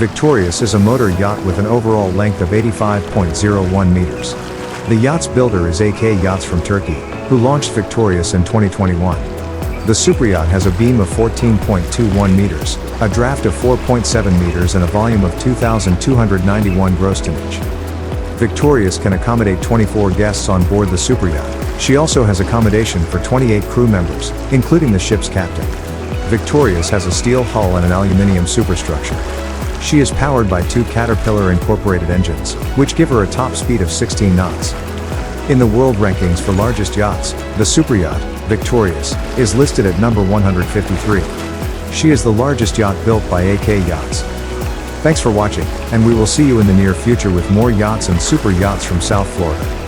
Victorious is a motor yacht with an overall length of 85.01 meters. The yacht's builder is AK Yachts from Turkey, who launched Victorious in 2021. The superyacht has a beam of 14.21 meters, a draft of 4.7 meters and a volume of 2,291 gross tonnage. Victorious can accommodate 24 guests on board the superyacht. She also has accommodation for 28 crew members, including the ship's captain. Victorious has a steel hull and an aluminium superstructure. She is powered by two Caterpillar incorporated engines, which give her a top speed of 16 knots. In the world rankings for largest yachts, the superyacht, Victorious, is listed at number 153. She is the largest yacht built by AK Yachts. Thanks for watching, and we will see you in the near future with more yachts and super yachts from South Florida.